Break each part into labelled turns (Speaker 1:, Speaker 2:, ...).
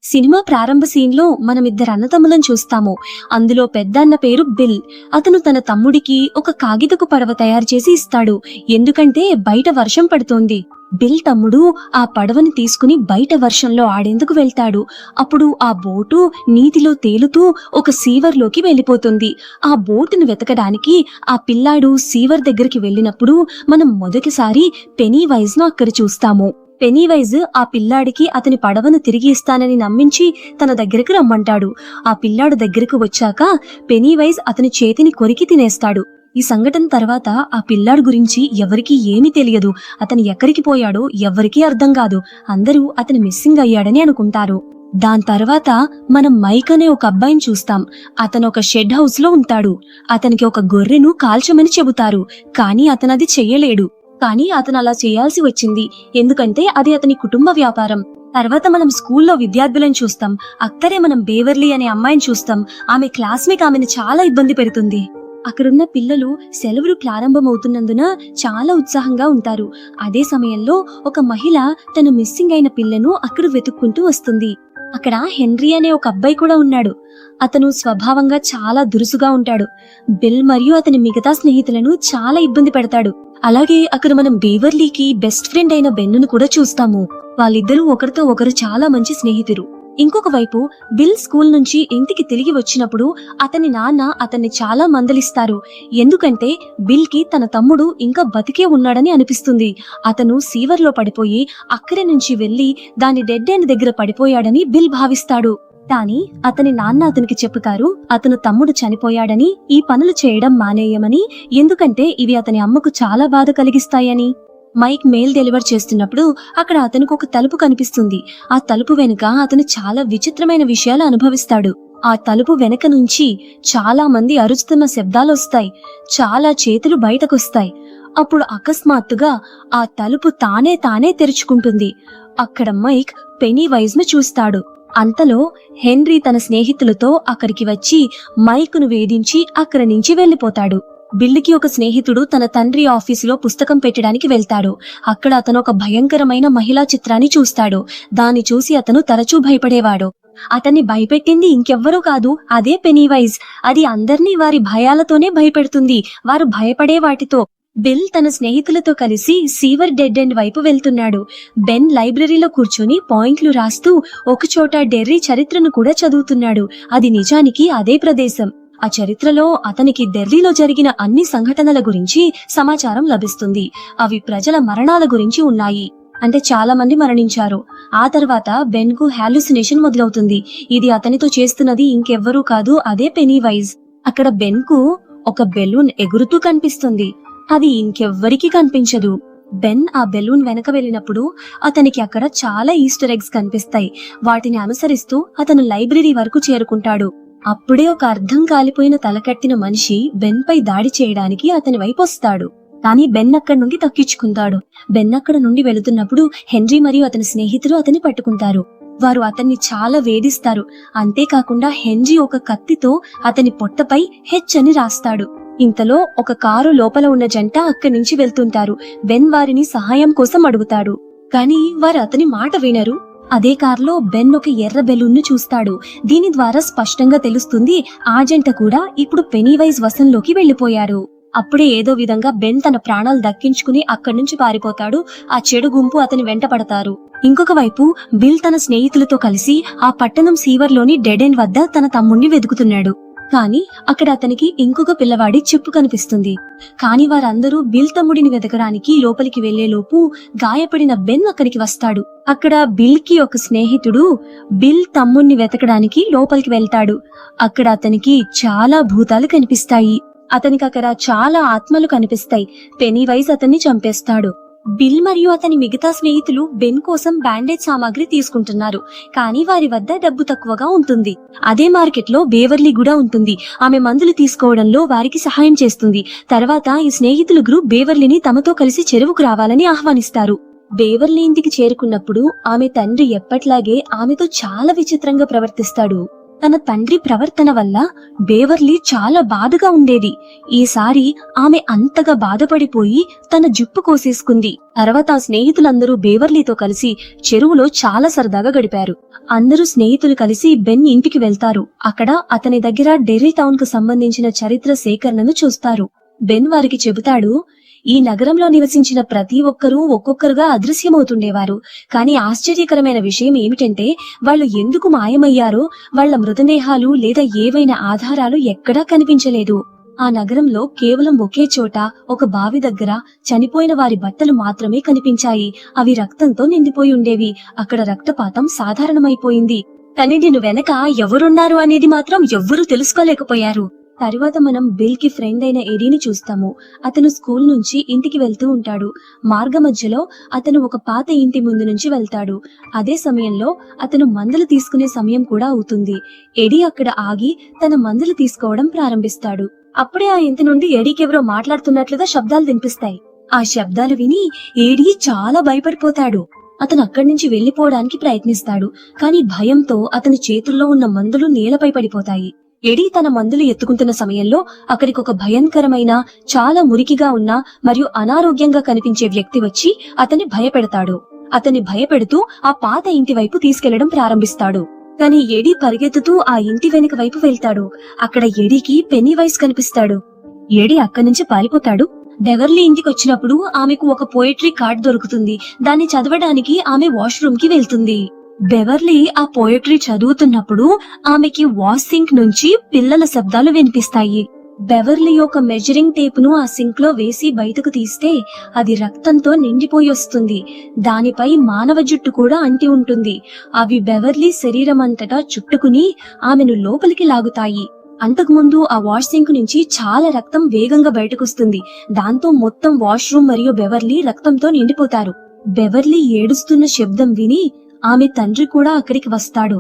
Speaker 1: Cinema ప్రారంభ scene లో మనం ఇద్దరు అన్నతమ్ములను చూస్తాము. అందులో పెద్ద అన్న పేరు బిల్. అతను తన తమ్ముడికి ఒక కాగితపు పడవ తయారు చేసి ఇస్తాడు, ఎందుకంటే బయట వర్షం పడుతోంది. బిల్ తమ్ముడు ఆ పడవని తీసుకుని బయట వర్షంలో ఆడేందుకు వెళ్తాడు. అప్పుడు ఆ బోటు నీటిలో తేలుతూ ఒక సీవర్లోకి వెళ్ళిపోతుంది. ఆ బోటును వెతకడానికి ఆ పిల్లాడు సీవర్ దగ్గరికి వెళ్ళినప్పుడు మనం మొదటిసారి పెనీవైజ్ ను అక్కడ చూస్తాము. పెనీవైజ్ ఆ పిల్లాడికి అతని పడవను తిరిగి ఇస్తానని నమ్మించి తన దగ్గరికి రమ్మంటాడు. ఆ పిల్లాడు దగ్గరకు వచ్చాక పెనీవైజ్ అతని చేతిని కొరికి తినేస్తాడు. ఈ సంఘటన తర్వాత ఆ పిల్లాడు గురించి ఎవరికీ ఏమీ తెలియదు. అతను ఎక్కడికి పోయాడో ఎవ్వరికీ అర్థం కాదు. అందరూ అతను మిస్సింగ్ అయ్యాడని అనుకుంటారు. దాని తర్వాత మనం మైక్ అనే ఒక అబ్బాయిని చూస్తాం. అతను ఒక షెడ్ హౌస్ లో ఉంటాడు. అతనికి ఒక గొర్రెను కాల్చమని చెబుతారు, కానీ అతను అది చెయ్యలేడు. కానీ అతను అలా చేయాల్సి వచ్చింది, ఎందుకంటే అది అతని కుటుంబ వ్యాపారం. తర్వాత మనం స్కూల్లో విద్యార్థులను చూస్తాం. అక్కడే మనం బేవర్లీ అనే అమ్మాయిని చూస్తాం. ఆమె క్లాస్మేట్ ఆమెను చాలా ఇబ్బంది పెడుతుంది. అక్కడున్న పిల్లలు సెలవులు ప్రారంభమవుతున్నందున చాలా ఉత్సాహంగా ఉంటారు. అదే సమయంలో ఒక మహిళ తన మిస్సింగ్ అయిన పిల్లను అక్కడ వెతుక్కుంటూ వస్తుంది. అక్కడ హెన్రీ అనే ఒక అబ్బాయి కూడా ఉన్నాడు. అతను స్వభావంగా చాలా దురుసుగా ఉంటాడు. బిల్ మరియు అతని మిగతా స్నేహితులను చాలా ఇబ్బంది పెడతాడు. అలాగే అక్కడ మనం బేవర్లీకి బెస్ట్ ఫ్రెండ్ అయిన బెన్నును కూడా చూస్తాము. వాళ్ళిద్దరూ ఒకరితో ఒకరు చాలా మంచి స్నేహితులు. ఇంకొక వైపు బిల్ స్కూల్ నుంచి ఇంటికి తిరిగి వచ్చినప్పుడు అతని నాన్న అతన్ని చాలా మందలిస్తారు, ఎందుకంటే బిల్ కి తన తమ్ముడు ఇంకా బతికే ఉన్నాడని అనిపిస్తుంది. అతను సీవర్లో పడిపోయి అక్కడి నుంచి వెళ్లి దాని డెడ్ ఎండ్ దగ్గర పడిపోయాడని బిల్ భావిస్తాడు. కానీ అతని నాన్న అతనికి చెప్పుతారు, అతను తమ్ముడు చనిపోయాడని, ఈ పనులు చేయడం మానేయమని, ఎందుకంటే ఇవి అతని అమ్మకు చాలా బాధ కలిగిస్తాయని. మైక్ మెయిల్ డెలివర్ చేస్తున్నప్పుడు అక్కడ అతనికి ఒక తలుపు కనిపిస్తుంది. ఆ తలుపు వెనుక అతను చాలా విచిత్రమైన విషయాలు అనుభవిస్తాడు. ఆ తలుపు వెనక నుంచి చాలా మంది అరుస్తున్న శబ్దాలు వస్తాయి. చాలా చేతులు బయటకొస్తాయి. అప్పుడు అకస్మాత్తుగా ఆ తలుపు తానే తెరుచుకుంటుంది. అక్కడ మైక్ పెనీవైజ్ ను చూస్తాడు. అంతలో హెన్రీ తన స్నేహితులతో అక్కడికి వచ్చి మైక్ను వేధించి అక్కడి నుంచి వెళ్లిపోతాడు. బిల్లుకి ఒక స్నేహితుడు తన తండ్రి ఆఫీసులో పుస్తకం పెట్టడానికి వెళ్తాడు. అక్కడ అతను ఒక భయంకరమైన మహిళా చిత్రాన్ని చూస్తాడు. దాన్ని చూసి అతను తరచూ భయపడేవాడు. అతన్ని భయపెట్టింది ఇంకెవ్వరూ కాదు, అదే పెనీవైజ్. అది అందర్నీ వారి భయాలతోనే భయపెడుతుంది, వారు భయపడే వాటితో. బిల్ తన స్నేహితులతో కలిసి సీవర్ డెడ్ ఎండ్ వైపు వెళ్తున్నాడు. బెన్ లైబ్రరీలో కూర్చొని పాయింట్లు రాస్తూ ఒకచోట డెర్రీ చరిత్రను కూడా చదువుతున్నాడు. అది నిజానికి అదే ప్రదేశం. ఆ చరిత్రలో అతనికి డెర్రీలో జరిగిన అన్ని సంఘటనల గురించి సమాచారం లభిస్తుంది. అవి ప్రజల మరణాల గురించి ఉన్నాయి, అంటే చాలా మంది మరణించారు. ఆ తర్వాత బెన్ కు హాలుసినేషన్ మొదలవుతుంది. ఇది అతనితో చేస్తున్నది ఇంకెవ్వరూ కాదు, అదే పెనీవైజ్. అక్కడ బెన్ కు ఒక బెలూన్ ఎగురుతూ కనిపిస్తుంది. అది ఇంకెవ్వరికి కనిపించదు. బెన్ ఆ బెలూన్ వెనక వెళ్ళినప్పుడు అతనికి అక్కడ చాలా ఈస్టర్ ఎగ్స్ కనిపిస్తాయి. వాటిని అనుసరిస్తూ అతను లైబ్రరీ వరకు చేరుకుంటాడు. అప్పుడే ఒక అర్థం కాలిపోయిన తలకట్టిన మనిషి బెన్ పై దాడి చేయడానికి అతని వైపు వస్తాడు. కానీ బెన్ అక్కడి నుండి తప్పించుకుంటాడు. బెన్ అక్కడ నుండి వెళుతున్నప్పుడు హెన్రీ మరియు అతని స్నేహితులు అతన్ని పట్టుకుంటారు. వారు అతన్ని చాలా వేధిస్తారు. అంతేకాకుండా హెన్రీ ఒక కత్తితో అతని పొట్టపై హెచ్ అని రాస్తాడు. ఇంతలో ఒక కారు లోపల ఉన్న జంట అక్కడి నుంచి వెళ్తుంటారు. బెన్ వారిని సహాయం కోసం అడుగుతాడు, కానీ వారు అతని మాట వినరు. అదే కారులో బెన్ ఒక ఎర్ర బెలూన్ ను చూస్తాడు. దీని ద్వారా స్పష్టంగా తెలుస్తుంది ఆ జంట కూడా ఇప్పుడు పెనీవైజ్ వశంలోకి వెళ్లిపోయారు. అప్పుడే ఏదో విధంగా బెన్ తన ప్రాణాలు దక్కించుకుని అక్కడి నుంచి పారిపోతాడు. ఆ చెడు గుంపు అతని వెంట పడతారు. ఇంకొక వైపు బిల్ తన స్నేహితులతో కలిసి ఆ పట్టణం సీవర్లోని డెడ్ ఎండ్ వద్ద తన తమ్ముణ్ణి వెతుకుతున్నాడు. కానీ అక్కడ అతనికి ఇంకొక పిల్లవాడి చెప్పు కనిపిస్తుంది. కానీ వారందరూ బిల్ తమ్ముడిని వెతకడానికి లోపలికి వెళ్లేలోపు గాయపడిన బెన్ అక్కడికి వస్తాడు. అక్కడ బిల్ కి ఒక స్నేహితుడు బిల్ తమ్ముణ్ణి వెతకడానికి లోపలికి వెళ్తాడు. అక్కడ అతనికి చాలా భూతాలు కనిపిస్తాయి. అతనికి అక్కడ చాలా ఆత్మలు కనిపిస్తాయి. పెనీవైజ్ అతన్ని చంపేస్తాడు. బిల్ మరియు అతని మిగతా స్నేహితులు బెన్ కోసం బ్యాండేజ్ సామాగ్రి తీసుకుంటున్నారు, కానీ వారి వద్ద డబ్బు తక్కువగా ఉంటుంది. అదే మార్కెట్ లో బేవర్లీ కూడా ఉంటుంది. ఆమె మందులు తీసుకోవడంలో వారికి సహాయం చేస్తుంది. తర్వాత ఈ స్నేహితులు గ్రూప్ బేవర్లీని తమతో కలిసి చెరువుకు రావాలని ఆహ్వానిస్తారు. బేవర్లీ ఇంటికి చేరుకున్నప్పుడు ఆమె తండ్రి ఎప్పట్లాగే ఆమెతో చాలా విచిత్రంగా ప్రవర్తిస్తాడు. తన తండ్రి ప్రవర్తన వల్ల బేవర్లీ చాలా బాధగా ఉండేది. ఈసారి ఆమె అంతగా బాధపడిపోయి తన జుప్పు కోసేసుకుంది. తర్వాత ఆ స్నేహితులందరూ బేవర్లీతో కలిసి చెరువులో చాలా సరదాగా గడిపారు. అందరూ స్నేహితులు కలిసి బెన్ ఇంటికి వెళ్తారు. అక్కడ అతని దగ్గర డెర్రీ టౌన్ కు సంబంధించిన చరిత్ర సేకరణను చూస్తారు. బెన్ వారికి చెబుతాడు, ఈ నగరంలో నివసించిన ప్రతి ఒక్కరూ ఒక్కొక్కరుగా అదృశ్యమవుతుండేవారు. కానీ ఆశ్చర్యకరమైన విషయం ఏమిటంటే వాళ్ళు ఎందుకు మాయమయ్యారో వాళ్ల మృతదేహాలు లేదా ఏవైనా ఆధారాలు ఎక్కడా కనిపించలేదు. ఆ నగరంలో కేవలం ఒకే చోట ఒక బావి దగ్గర చనిపోయిన వారి బట్టలు మాత్రమే కనిపించాయి. అవి రక్తంతో నిండిపోయి ఉండేవి. అక్కడ రక్తపాతం సాధారణమైపోయింది. కానీ దీని వెనక ఎవరున్నారు అనేది మాత్రం ఎవ్వరూ తెలుసుకోలేకపోయారు. తరువాత మనం బిల్ కి ఫ్రెండ్ అయిన ఎడీని చూస్తాము. అతను స్కూల్ నుంచి ఇంటికి వెళ్తూ ఉంటాడు. మార్గ మధ్యలో అతను ఒక పాత ఇంటి ముందు నుంచి వెళ్తాడు. అదే సమయంలో అతను మందులు తీసుకునే సమయం కూడా అవుతుంది. ఎడీ అక్కడ ఆగి తన మందులు తీసుకోవడం ప్రారంభిస్తాడు. అప్పుడే ఆ ఇంటి నుండి ఎడీకెవరో మాట్లాడుతున్నట్లుగా శబ్దాలు వినిపిస్తాయి. ఆ శబ్దాలు విని ఎడీ చాలా భయపడిపోతాడు. అతను అక్కడి నుంచి వెళ్లిపోవడానికి ప్రయత్నిస్తాడు. కానీ భయంతో అతని చేతుల్లో ఉన్న మందులు నేలపై పడిపోతాయి. ఎడీ తన మందులు ఎత్తుకుంటున్న సమయంలో అక్కడికి ఒక భయంకరమైన, చాలా మురికిగా ఉన్న మరియు అనారోగ్యంగా కనిపించే వ్యక్తి వచ్చి అతన్ని భయపెడతాడు. అతన్ని భయపెడుతూ ఆ పాత ఇంటి వైపు తీసుకెళ్లడం ప్రారంభిస్తాడు. కానీ ఎడీ పరిగెత్తుతూ ఆ ఇంటి వెనుక వైపు వెళ్తాడు. అక్కడ ఎడీకి పెన్నీవైస్ కనిపిస్తాడు. ఎడీ అక్కడి నుంచి పారిపోతాడు. బెవర్లీ ఇంటికి వచ్చినప్పుడు ఆమెకు ఒక పోయట్రీ కార్డ్ దొరుకుతుంది. దాన్ని చదవడానికి ఆమె వాష్రూమ్ కి వెళ్తుంది. బెవర్లీ ఆ పోయట్రీ చదువుతున్నప్పుడు ఆమెకి వాష్ సింక్ నుంచి పిల్లల శబ్దాలు వినిపిస్తాయి. బెవర్లీ ఒక మెజరింగ్ టేపును ఆ సింక్ లో వేసి బయటకు తీస్తే అది రక్తంతో నిండిపోయి వస్తుంది. దానిపై మానవ జుట్టు కూడా అంటి ఉంటుంది. అవి బెవర్లీ శరీరం అంతటా చుట్టుకుని ఆమెను లోపలికి లాగుతాయి. అంతకుముందు ఆ వాష్ సింక్ నుంచి చాలా రక్తం వేగంగా బయటకొస్తుంది. దాంతో మొత్తం వాష్రూమ్ మరియు బెవర్లీ రక్తంతో నిండిపోతారు. బెవర్లీ ఏడుస్తున్న శబ్దం విని ఆమె తండ్రి కూడా అక్కడికి వస్తాడు.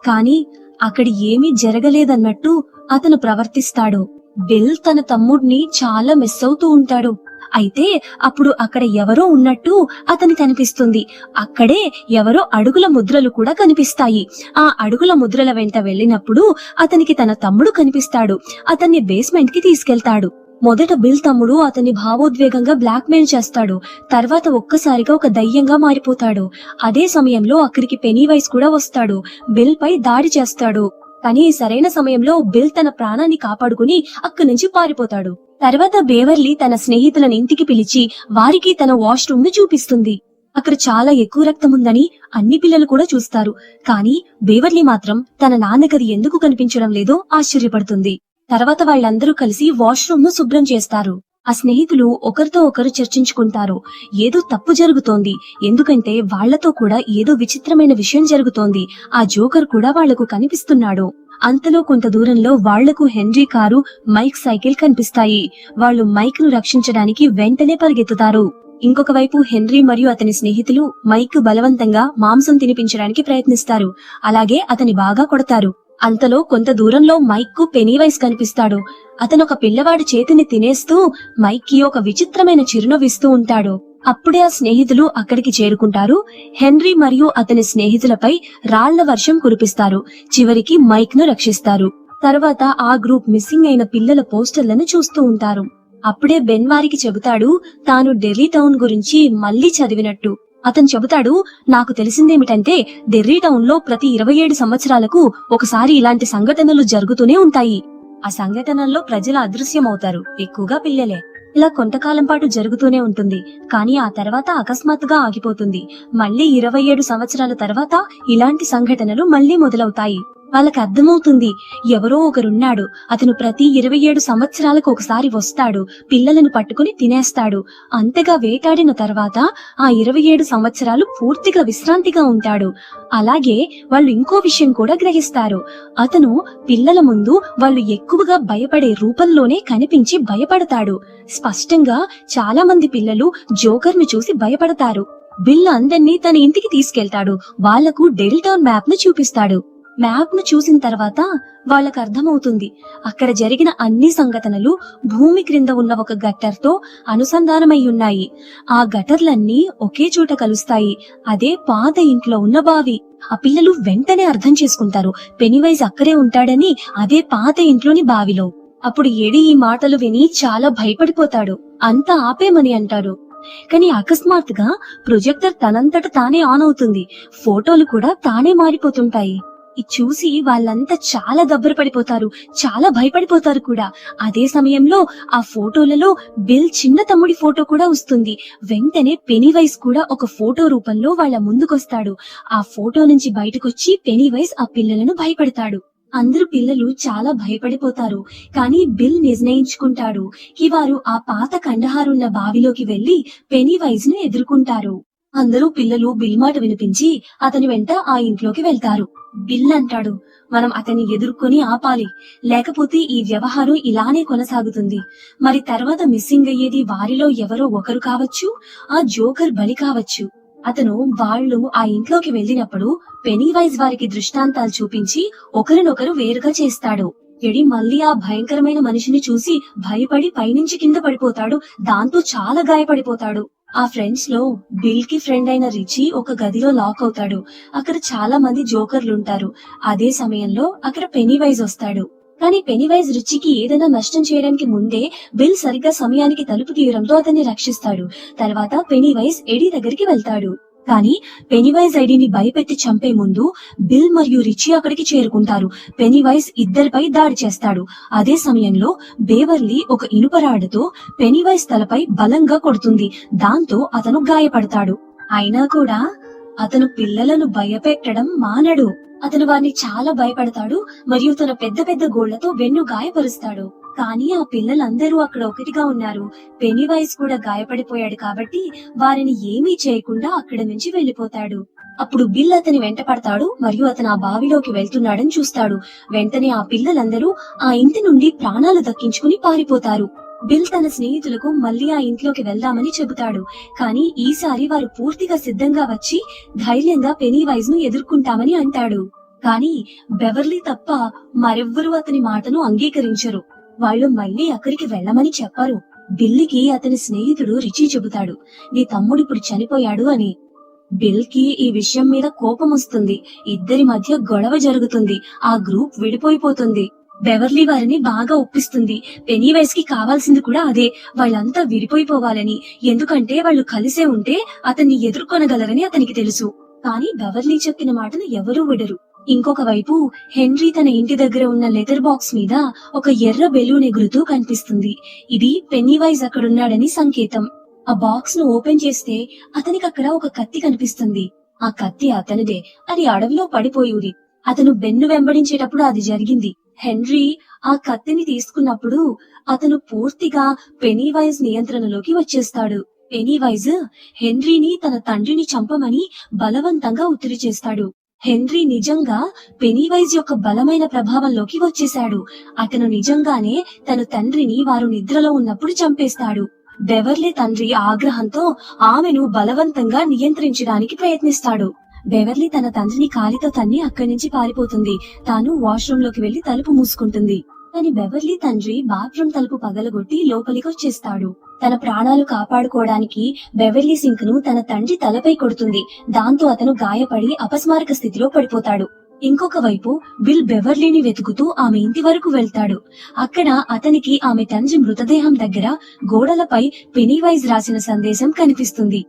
Speaker 1: కాని అక్కడ ఏమీ జరగలేదన్నట్టు అతను ప్రవర్తిస్తాడు. బిల్ తన తమ్ముడిని చాలా మిస్ అవుతూ ఉంటాడు. అయితే అప్పుడు అక్కడ ఎవరో ఉన్నట్టు అతనికి కనిపిస్తుంది. అక్కడే ఎవరో అడుగుల ముద్రలు కూడా కనిపిస్తాయి. ఆ అడుగుల ముద్రల వెంట వెళ్ళినప్పుడు అతనికి తన తమ్ముడు కనిపిస్తాడు. అతన్ని బేస్మెంట్ కి తీసుకెళ్తాడు. మొదట బిల్ తమ్ముడు అతన్ని భావోద్వేగంగా బ్లాక్మెయిల్ చేస్తాడు. తర్వాత ఒక్కసారిగా ఒక దయ్యంగా మారిపోతాడు. అదే సమయంలో అక్కడికి పెనీవైస్ కూడా వస్తాడు. బిల్ పై దాడి చేస్తాడు. కానీ సరైన సమయంలో బిల్ తన ప్రాణాన్ని కాపాడుకుని అక్కడి నుంచి పారిపోతాడు. తర్వాత బేవర్లీ తన స్నేహితులను ఇంటికి పిలిచి వారికి తన వాష్రూమ్ ను చూపిస్తుంది. అక్కడ చాలా ఎక్కువ రక్తం ఉందని అన్ని పిల్లలు కూడా చూస్తారు. కానీ బేవర్లీ మాత్రం తన నాన్నగది ఎందుకు కనిపించడం లేదో ఆశ్చర్యపడుతుంది. తర్వాత వాళ్ళందరూ కలిసి వాష్రూమ్ ను శుభ్రం చేస్తారు. ఆ స్నేహితులు ఒకరితో ఒకరు చర్చించుకుంటారు. ఏదో తప్పు జరుగుతోంది, ఎందుకంటే వాళ్లతో కూడా ఏదో విచిత్రమైన విషయం జరుగుతోంది. ఆ జోకర్ కూడా వాళ్లకు కనిపిస్తున్నాడు. అంతలో కొంత దూరంలో వాళ్లకు హెన్రీ కారు, మైక్ సైకిల్ కనిపిస్తాయి. వాళ్ళు మైక్ ను రక్షించడానికి వెంటనే పరిగెత్తుతారు. ఇంకొక వైపు హెన్రీ మరియు అతని స్నేహితులు మైక్ బలవంతంగా మాంసం తినిపించడానికి ప్రయత్నిస్తారు. అలాగే అతని బాగా కొడతారు. అంతలో కొంత దూరంలో మైక్ కు పెనీవైస్ కనిపిస్తాడు. అతను ఒక పిల్లవాడి చేతిని తినేస్తూ మైక్ కి ఒక విచిత్రమైన చిరునవ్విస్తూ ఉంటాడు. అప్పుడే ఆ స్నేహితులు అక్కడికి చేరుకుంటారు. హెన్రీ మరియు అతని స్నేహితులపై రాళ్ల వర్షం కురిపిస్తారు. చివరికి మైక్ ను రక్షిస్తారు. తర్వాత ఆ గ్రూప్ మిస్సింగ్ అయిన పిల్లల పోస్టర్లను చూస్తూ ఉంటారు. అప్పుడే బెన్ వారికి చెబుతాడు తాను డెర్రీ టౌన్ గురించి మళ్లీ చదివినట్టు. అతను చెబుతాడు, నాకు తెలిసిందేమిటంటే డెర్రీ టౌన్ లో ప్రతి 27 సంవత్సరాలకు ఒకసారి ఇలాంటి సంఘటనలు జరుగుతూనే ఉంటాయి. ఆ సంఘటనల్లో ప్రజలు అదృశ్యమవుతారు, ఎక్కువగా పిల్లలే. ఇలా కొంతకాలం పాటు జరుగుతూనే ఉంటుంది. కానీ ఆ తర్వాత అకస్మాత్తుగా ఆగిపోతుంది. మళ్లీ 27 సంవత్సరాల తర్వాత ఇలాంటి సంఘటనలు మళ్లీ మొదలవుతాయి. వాళ్ళకి అర్థమవుతుంది, ఎవరో ఒకరున్నాడు. అతను ప్రతి 27 సంవత్సరాలకు ఒకసారి వస్తాడు, పిల్లలను పట్టుకుని తినేస్తాడు. అంతగా వేటాడిన తర్వాత ఆ 27 సంవత్సరాలు పూర్తిగా విశ్రాంతిగా ఉంటాడు. అలాగే వాళ్ళు ఇంకో విషయం కూడా గ్రహిస్తారు. అతను పిల్లల ముందు వాళ్ళు ఎక్కువగా భయపడే రూపంలోనే కనిపించి భయపడతాడు. స్పష్టంగా చాలా మంది పిల్లలు జోకర్ ను చూసి భయపడతారు. బిల్ అందర్నీ తన ఇంటికి తీసుకెళ్తాడు. వాళ్లకు డెర్రీ టౌన్ మ్యాప్ ను చూపిస్తాడు. మ్యాప్ ను చూసిన తర్వాత వాళ్ళకు అర్థమవుతుంది, అక్కడ జరిగిన అన్ని సంఘటనలు భూమి క్రింద ఉన్న ఒక గట్టర్ తో అనుసంధానమై ఉన్నాయి. ఆ గటర్లన్నీ ఒకే చోట కలుస్తాయి. అదే పాత ఇంట్లో ఉన్న బావి. ఆ పిల్లలు వెంటనే అర్థం చేసుకుంటారు పెనీవైజ్ అక్కడే ఉంటాడని, అదే పాత ఇంట్లోని బావిలో. అప్పుడు ఎడి ఈ మాటలు విని చాలా భయపడిపోతాడు. అంతా ఆపేమని అంటాడు. కానీ అకస్మాత్తుగా ప్రొజెక్టర్ తనంతట తానే ఆన్ అవుతుంది. ఫోటోలు కూడా తానే మారిపోతుంటాయి. ఇది చూసి వాళ్ళంతా చాలా దబ్బర పడిపోతారు, చాలా భయపడిపోతారు కూడా. అదే సమయంలో ఆ ఫోటోలలో బిల్ చిన్న తమ్ముడి ఫోటో కూడా వస్తుంది. వెంటనే పెనీవైస్ కూడా ఒక ఫోటో రూపంలో వాళ్ళ ముందుకొస్తాడు. ఆ ఫోటో నుంచి బయటకొచ్చి పెనీవైస్ ఆ పిల్లలను భయపెడతాడు. అందరూ పిల్లలు చాలా భయపడిపోతారు. కానీ బిల్ నిర్ణయించుకుంటాడు కి వారు ఆ పాత కండహారున్న బావిలోకి వెళ్లి పెనీవైజ్ ను ఎదుర్కొంటారు. అందరూ పిల్లలు బిల్ మాట వినిపించి అతని వెంట ఆ ఇంట్లోకి వెళ్తారు. బిల్ అంటాడు, మనం అతన్ని ఎదుర్కొని ఆపాలి, లేకపోతే ఈ వ్యవహారం ఇలానే కొనసాగుతుంది. మరి తర్వాత మిస్సింగ్ అయ్యేది వారిలో ఎవరో ఒకరు కావచ్చు, ఆ జోకర్ బలి కావచ్చు. అతను వాళ్ళు ఆ ఇంట్లోకి వెళ్ళినప్పుడు పెనీవైజ్ వారికి దృష్టాంతాలు చూపించి ఒకరినొకరు వేరుగా చేస్తాడు. ఎడి మళ్ళీ ఆ భయంకరమైన మనిషిని చూసి భయపడి పైనుంచి కింద పడిపోతాడు. దాంతో చాలా గాయపడిపోతాడు. ఆ ఫ్రెండ్స్ లో బిల్ కి ఫ్రెండ్ అయిన రిచీ ఒక గదిలో లాక్ అవుతాడు. అక్కడ చాలా మంది జోకర్లుంటారు. అదే సమయంలో అక్కడ పెనీవైజ్ వస్తాడు. కానీ పెనీవైజ్ రిచీకి ఏదైనా నష్టం చేయడానికి ముందే బిల్ సరిగ్గా సమయానికి తలుపు తీయడంతో అతన్ని రక్షిస్తాడు. తర్వాత పెనీవైజ్ ఎడీ దగ్గరికి వెళ్తాడు. కానీ పెనీవైజ్ ఐడిని భయపెట్టి చంపే ముందు బిల్ మరియు రిచీ అక్కడికి చేరుకుంటారు. పెనీవైజ్ ఇద్దరిపై దాడి చేస్తాడు. అదే సమయంలో బేవర్లీ ఒక ఇనుపరాడుతో పెనీవైజ్ తలపై బలంగా కొడుతుంది. దాంతో అతను గాయపడతాడు. అయినా కూడా అతను పిల్లలను భయపెట్టడం మానడు. అతను వారిని చాలా భయపడతాడు మరియు తన పెద్ద పెద్ద గోళ్లతో వెన్ను గాయపరుస్తాడు. కానీ ఆ పిల్లలందరూ అక్కడ ఒకటిగా ఉన్నారు. పెనీవైజ్ కూడా గాయపడిపోయాడు కాబట్టి వారిని ఏమీ చేయకుండా అక్కడి నుంచి వెళ్లిపోతాడు. అప్పుడు బిల్ అతని వెంట పడతాడు మరియు అతను ఆ బావిలోకి వెళ్తున్నాడని చూస్తాడు. వెంటనే ఆ పిల్లలందరూ ఆ ఇంటి నుండి ప్రాణాలు దక్కించుకుని పారిపోతారు. బిల్ తన స్నేహితులకు మళ్ళీ ఆ ఇంట్లోకి వెళ్దామని చెబుతాడు. కానీ ఈసారి వారు పూర్తిగా సిద్ధంగా వచ్చి ధైర్యంగా పెనీవైజ్ ను ఎదుర్కొంటామని అంటాడు. కానీ బెవర్లీ తప్ప మరెవ్వరూ అతని మాటను అంగీకరించరు. వాళ్ళు మళ్ళీ అక్కడికి వెళ్ళమని చెప్పరు. బిల్లికి అతని స్నేహితుడు రిచీ చెబుతాడు, నీ తమ్ముడు ఇప్పుడు చనిపోయాడు అని. బిల్ కి ఈ విషయం మీద కోపం వస్తుంది. ఇద్దరి మధ్య గొడవ జరుగుతుంది. ఆ గ్రూప్ విడిపోయిపోతుంది. బెవర్లీ వారిని బాగా ఒప్పిస్తుంది. పెనీవైజ్ కి కావాల్సింది కూడా అదే, వాళ్ళంతా విడిపోయిపోవాలని. ఎందుకంటే వాళ్ళు కలిసే ఉంటే అతన్ని ఎదుర్కొనగలరని అతనికి తెలుసు. కానీ బెవర్లీ చెప్పిన మాటను ఎవరూ విడరు. ఇంకొక వైపు హెన్రీ తన ఇంటి దగ్గర ఉన్న లెటర్ బాక్స్ మీద ఒక ఎర్ర బెలూన్ ఎగురుతూ కనిపిస్తుంది. ఇది పెనీవైజ్ అక్కడున్నాడని సంకేతం. ఆ బాక్స్ ను ఓపెన్ చేస్తే అతనికి అక్కడ ఒక కత్తి కనిపిస్తుంది. ఆ కత్తి అతనిదే. అది అడవిలో పడిపోయింది. అతను బెన్ను వెంబడించేటప్పుడు అది జరిగింది. హెన్రీ ఆ కత్తిని తీసుకున్నప్పుడు అతను పూర్తిగా పెనీవైజ్ నియంత్రణలోకి వచ్చేస్తాడు. పెనీవైజ్ హెన్రీని తన తండ్రిని చంపమని బలవంతంగా ఒత్తిడి చేస్తాడు. హెన్రీ నిజంగా పెనీవైజ్ యొక్క బలమైన ప్రభావంలోకి వచ్చేశాడు. అతను నిజంగానే తన తండ్రిని వారు నిద్రలో ఉన్నప్పుడు చంపేస్తాడు. బెవర్లీ తండ్రి ఆగ్రహంతో ఆమెను బలవంతంగా నియంత్రించడానికి ప్రయత్నిస్తాడు. బెవర్లీ తన తండ్రిని కాలితో తన్ని అక్కడి నుంచి పారిపోతుంది. తాను వాష్రూమ్ లోకి వెళ్లి తలుపు మూసుకుంటుంది. కానీ బెవర్లీ తండ్రి బాత్రూమ్ తలుపు పగలగొట్టి లోపలికి వచ్చేస్తాడు. తన ప్రాణాలు కాపాడుకోవడానికి బెవర్లీ సింక్ ను తన తండ్రి తలపై కొడుతుంది. దాంతో అతను గాయపడి అపస్మారక స్థితిలో పడిపోతాడు. ఇంకొక వైపు బిల్ బెవర్లీని వెతుకుతూ ఆమె ఇంటి వరకు వెళ్తాడు. అక్కడ అతనికి ఆమె తండ్రి మృతదేహం దగ్గర గోడలపై పెనీవైజ్ రాసిన సందేశం కనిపిస్తుంది.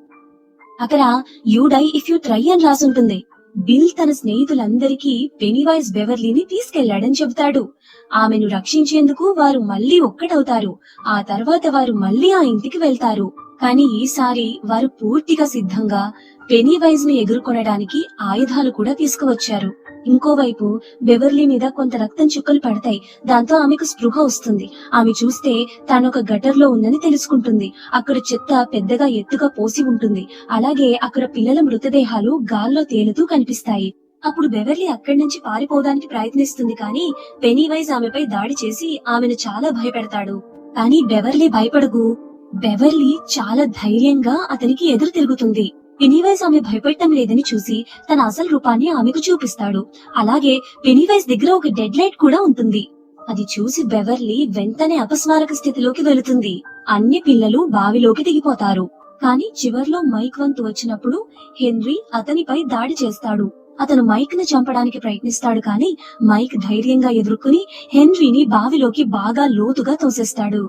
Speaker 1: అక్కడ you die if you try అని రాసుంటుంది. బిల్ తన స్నేహితులందరికీ పెనీవైజ్ బెవర్లీని తీసుకెళ్లాడని చెబుతాడు. ఆమెను రక్షించేందుకు వారు మళ్లీ ఒక్కటవుతారు. ఆ తర్వాత వారు మళ్లీ ఆ ఇంటికి వెళ్తారు. కానీ ఈసారి వారు పూర్తిగా సిద్ధంగా పెనీవైజ్ ను ఎదుర్కొనడానికి ఆయుధాలు కూడా తీసుకువచ్చారు. ఇంకోవైపు బెవర్లీ మీద కొంత రక్తం చుక్కలు పడతాయి. దాంతో ఆమెకు స్పృహ వస్తుంది. ఆమె చూస్తే తానొక గటర్ లో ఉందని తెలుసుకుంటుంది. అక్కడ చెత్త పెద్దగా ఎత్తుగా పోసి ఉంటుంది. అలాగే అక్కడ పిల్లల మృతదేహాలు గాల్లో తేలుతూ కనిపిస్తాయి. అప్పుడు బెవర్లీ అక్కడి నుంచి పారిపోవడానికి ప్రయత్నిస్తుంది. కానీ పెనీవైజ్ ఆమెపై దాడి చేసి ఆమెను చాలా భయపెడతాడు. కానీ బెవర్లీ భయపడగు. బెవర్లీ చాలా ధైర్యంగా అతనికి ఎదురు తిరుగుతుంది. పెనీవైజ్ ఆమె భయపెట్టడం లేదని చూసి తన అసలు రూపాన్ని ఆమెకు చూపిస్తాడు. అలాగే పెనీవైజ్ దగ్గర ఒక డెడ్ లైట్ కూడా ఉంటుంది. అది చూసి బెవర్లీ వెంటనే అపస్మారక స్థితిలోకి వెళుతుంది. అన్ని పిల్లలు బావిలోకి దిగిపోతారు. కానీ చివర్లో మైక్ వంతు వచ్చినప్పుడు హెన్రీ అతనిపై దాడి చేస్తాడు. అతను మైక్ ను చంపడానికి ప్రయత్నిస్తాడు కానీ మైక్ ధైర్యంగా ఎదుర్కొని హెన్రీని బావిలోకి బాగా లోతుగా తోసేస్తాడు.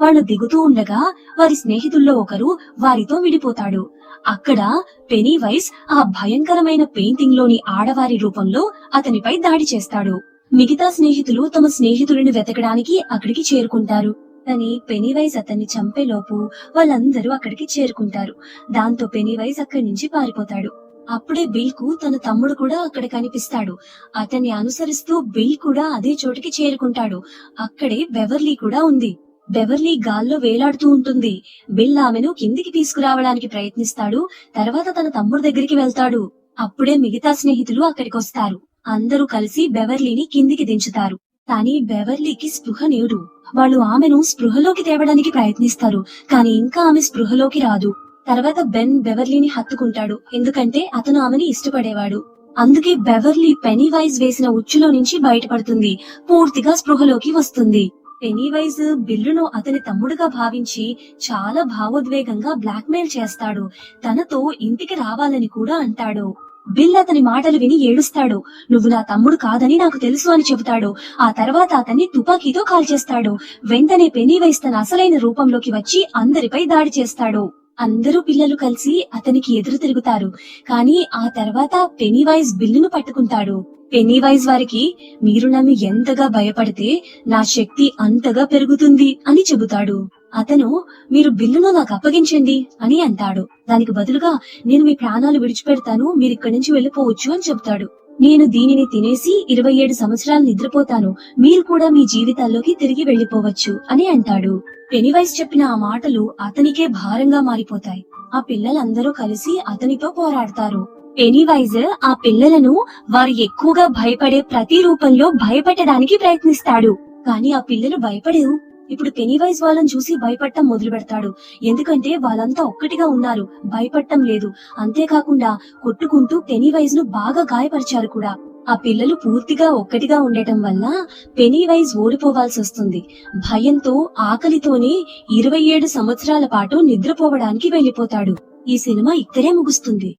Speaker 1: వాళ్ళు దిగుతూ ఉండగా వారి స్నేహితుల్లో ఒకరు వారితో విడిపోతాడు. అక్కడ పెనీవైస్ ఆ భయంకరమైన పెయింటింగ్ లోని ఆడవారి రూపంలో అతనిపై దాడి చేస్తాడు. మిగతా స్నేహితులు తమ స్నేహితుడిని వెతకడానికి అక్కడికి చేరుకుంటారు. కానీ పెనీవైస్ అతన్ని చంపేలోపు వాళ్ళందరూ అక్కడికి చేరుకుంటారు. దాంతో పెనీవైస్ అక్కడి నుంచి పారిపోతాడు. అప్పుడే బిల్ కు తన తమ్ముడు కూడా అక్కడ కనిపిస్తాడు. అతన్ని అనుసరిస్తూ బిల్ కూడా అదే చోటికి చేరుకుంటాడు. అక్కడే బెవర్లీ కూడా ఉంది. బెవర్లీ గాల్లో వేలాడుతూ ఉంటుంది. బిల్ ఆమెను కిందికి తీసుకురావడానికి ప్రయత్నిస్తాడు. తర్వాత తన తమ్ముడు దగ్గరికి వెళ్తాడు. అప్పుడే మిగతా స్నేహితులు అక్కడికొస్తారు. అందరూ కలిసి బెవర్లీని కిందికి దించుతారు. కానీ బెవర్లీకి స్పృహ లేదు. వాళ్ళు ఆమెను స్పృహలోకి తేవడానికి ప్రయత్నిస్తారు. కానీ ఇంకా ఆమె స్పృహలోకి రాదు. తర్వాత బెన్ బెవర్లీని హత్తుకుంటాడు. ఎందుకంటే అతను ఆమెని ఇష్టపడేవాడు. అందుకే బెవర్లీ పెనీవైజ్ వేసిన ఉచ్చులో నుంచి బయటపడుతుంది. పూర్తిగా స్పృహలోకి వస్తుంది. పెనీవైజ్ బిల్లును అతని తమ్ముడుగా భావించి చాలా భావోద్వేగంగా బ్లాక్మెయిల్ చేస్తాడు. తనతో ఇంటికి రావాలని కూడా అంటాడు. బిల్ అతని మాటలు విని ఏడుస్తాడు. నువ్వు నా తమ్ముడు కాదని నాకు తెలుసు అని చెబుతాడు. ఆ తర్వాత అతన్ని తుపాకీతో కాల్చేస్తాడు. వెంటనే పెనీవైజ్ తన అసలైన రూపంలోకి వచ్చి అందరిపై దాడి చేస్తాడు. అందరూ పిల్లలు కలిసి అతనికి ఎదురు తిరుగుతారు. కానీ ఆ తర్వాత పెనీవైజ్ బిల్లును పట్టుకుంటాడు. పెనీవైజ్ వారికి మీరు నన్ను ఎంతగా భయపడితే నా శక్తి అంతగా పెరుగుతుంది అని చెబుతాడు. అతను మీరు బిల్లును నాకు అప్పగించండి అని అంటాడు. దానికి బదులుగా నేను మీ ప్రాణాలు విడిచిపెడతాను, మీరు ఇక్కడి నుంచి వెళ్లిపోవచ్చు అని చెప్తాడు. నేను దీనిని తినేసి 27 సంవత్సరాలు నిద్రపోతాను, మీరు కూడా మీ జీవితాల్లోకి తిరిగి వెళ్లిపోవచ్చు అని అంటాడు. పెనీవైజ్ చెప్పిన ఆ మాటలు అతనికే భారంగా మారిపోతాయి. ఆ పిల్లలందరూ కలిసి అతనితో పోరాడతారు. పెనీవైజ్ ఆ పిల్లలను వారు ఎక్కువగా భయపడే ప్రతి రూపంలో భయపెట్టడానికి ప్రయత్నిస్తాడు. కానీ ఆ పిల్లలు భయపడేవు. ఇప్పుడు పెనీవైజ్ వాళ్ళని చూసి భయపడటం మొదలు పెడతాడు. ఎందుకంటే వాళ్ళంతా ఒక్కటిగా ఉన్నారు, భయపడటం లేదు. అంతేకాకుండా కొట్టుకుంటూ పెనీవైజ్ ను బాగా గాయపరిచారు కూడా. ఆ పిల్లలు పూర్తిగా ఒక్కటిగా ఉండటం వల్ల పెనీవైజ్ ఓడిపోవాల్సి వస్తుంది. భయంతో ఆకలితోనే 27 సంవత్సరాల పాటు నిద్రపోవడానికి వెళ్లిపోతాడు. ఈ సినిమా ఇక్కడే ముగుస్తుంది.